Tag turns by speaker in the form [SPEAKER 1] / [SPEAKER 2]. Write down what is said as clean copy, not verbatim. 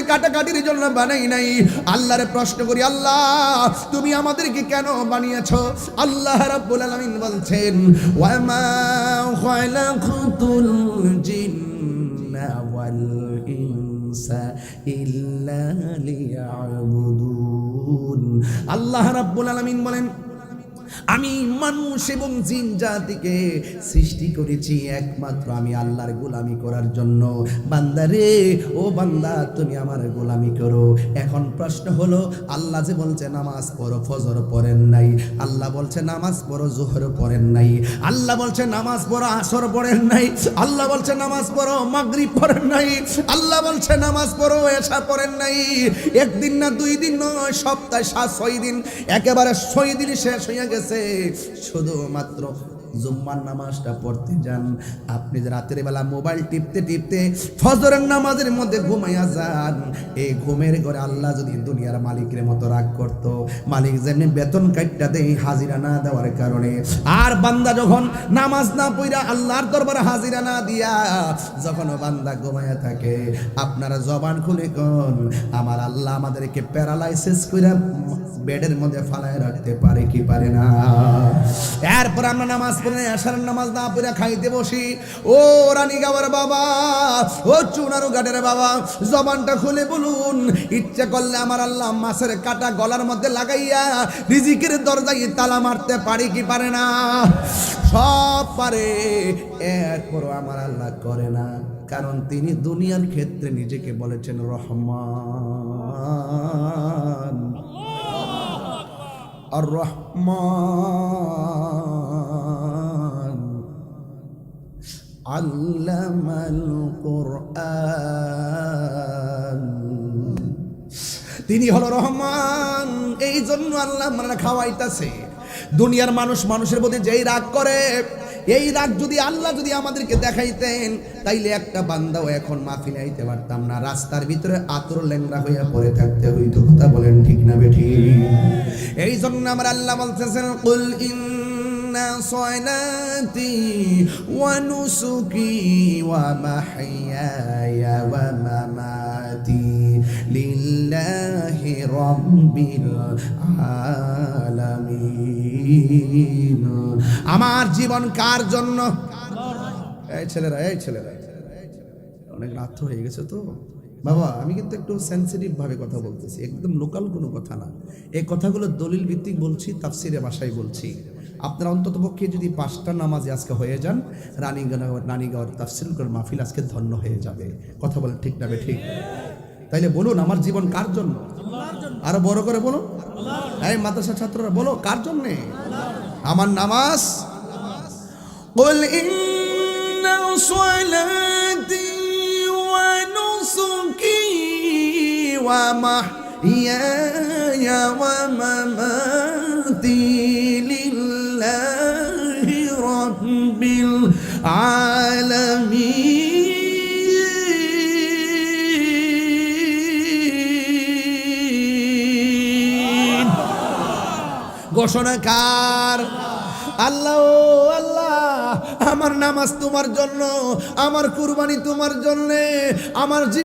[SPEAKER 1] কাটাকাটির জন্য বানাই নাই। আল্লাহরে প্রশ্ন করি, আল্লাহ তুমি আমাদেরকে কেন বানিয়েছো? আল্লাহ রাব্বুল আলামিন বলছেন, ওয়া মা খালাকুতুল জিন্না ওয়াল ইনসা ইল্লা লিয়াবুদুন। আল্লাহ রাব্বুল আলামিন বলেন, আমি মানুষ এবং জিন জাতিকে সৃষ্টি করেছি একমাত্র আমি আল্লাহর গোলামি করার জন্য। বান্দা রে, ও বান্দা তুমি আমার গোলামি করো। এখন প্রশ্ন হলো, আল্লাহ যে বলছে নামাজ পড়ো, ফজর পড়েন নাই। আল্লাহ বলছে নামাজ পড়ো, জোহর পড়েন নাই। আল্লাহ বলছে নামাজ পড়ো, আসর পড়েন নাই। আল্লাহ বলছে নামাজ পড়ো, মাগরিব পড়েন নাই। আল্লাহ বলছে নামাজ পড়ো, এশা পড়েন নাই। একদিন না, 2 দিন নয়, সপ্তাহে 6 দিন, একেবারে 6 দিন শেষ হয়ে গেছে। শুধুমাত্র জুম্মার নামাজটা পড়তে যান। আপনি যে রাতের বেলা মোবাইল টিপতে টিপতে ফজরের নামাজের মধ্যে ঘুমাইয়া যান, এই ঘুমের ঘরে আল্লাহ যদি দুনিয়ার মালিকের মতো রাগ করত, মালিক যেমনি বেতন কাটটা দেয় হাজিরা না দেওয়ার কারণে, আর বান্দা যখন নামাজ না পড়া আল্লাহর দরবারে হাজিরা না দিয়া যখন বান্দা ঘুমাইয়া থাকে, আপনারা জবান খুলে কোন আমার আল্লাহ আমাদেরকে প্যারালাইসিস করে বেডের মধ্যে ফালায় রাখতে পারে কি পারে না? এরপর আমরা নামাজ পড়ে আসার নামাজ না পড়ে খাইতে বসি। ও রানীগাঁওয়ের বাবা, ও চুনারু ঘাটের বাবা, জবানটা খুলে বলুন, ইচ্ছা করলে আমার আল্লাহ মাছের কাটা গলার মধ্যে লাগাইয়া রিজিকের দরজায় তালা মারতে পারে কি পারে না? সব পারে, এরপরও আমার আল্লাহ করে না, কারণ তিনি দুনিয়ার ক্ষেত্রে নিজেকে বলেছেন রহমান আর রহমান আল্লামাল কুরআন। তিনি হলো রহমান, এই জন্য আল্লাহ আমরা খাওয়াইতাছে। দুনিয়ার মানুষ মানুষের প্রতি যেই রাগ করে, এই রাগ যদি আল্লাহ যদি আমাদেরকে দেখাইতেন, তাইলে একটা বান্দাও এখন মাহফিলে আইতে পারতাম না, রাস্তার ভিতরে আতর ল্যাংড়া হইয়া পড়ে থাকতে হইতো। কথা বলেন ঠিক না বেঠিক? এই জন্য আমার আল্লাহ বলতেছেন, কুল ইন্না সলাতি ওয়া নুসুকি ওয়া মাহইয়ায়া ওয়া মামাতি লিল্লাহি রাব্বিল আলামিন। আমার জীবন কার জন্য? এই ছেলেরা অনেক রাত হয়ে গেছে তো বাবা, আমি কিন্তু একটু সেন্সিটিভ ভাবে কথা বলতেছি, একদম লোকাল কোনো কথা না। এই কথাগুলো দলিল ভিত্তিক বলছি, তাফসিরে ভাষায় বলছি। আপনারা অন্তত পক্ষে যদি 5টা নামাজে আজকে হয়ে যান, রানীগাঁওয়ের তাফসির মাহফিল আজকে ধন্য হয়ে যাবে। কথা বলে ঠিক না ঠিক? তাইলে বলুন, আমার জীবন কার জন্য? আরো বড় করে বলুন, এই মাদ্রাসা ছাত্ররা বলো, কার জন্যে আমার নামাজ? কুল ইন্না সলাতি ওয়া নুসুকি ওয়া মাহইয়ায়া ওয়া মামাতি লিল্লাহি রাব্বিল আলামিন। ঘোষণা কার? আল্লাহ। ও আল্লাহ, আমার নামাজ তোমার জন্য, আমার কুরবানি তোমার জন্য, আমার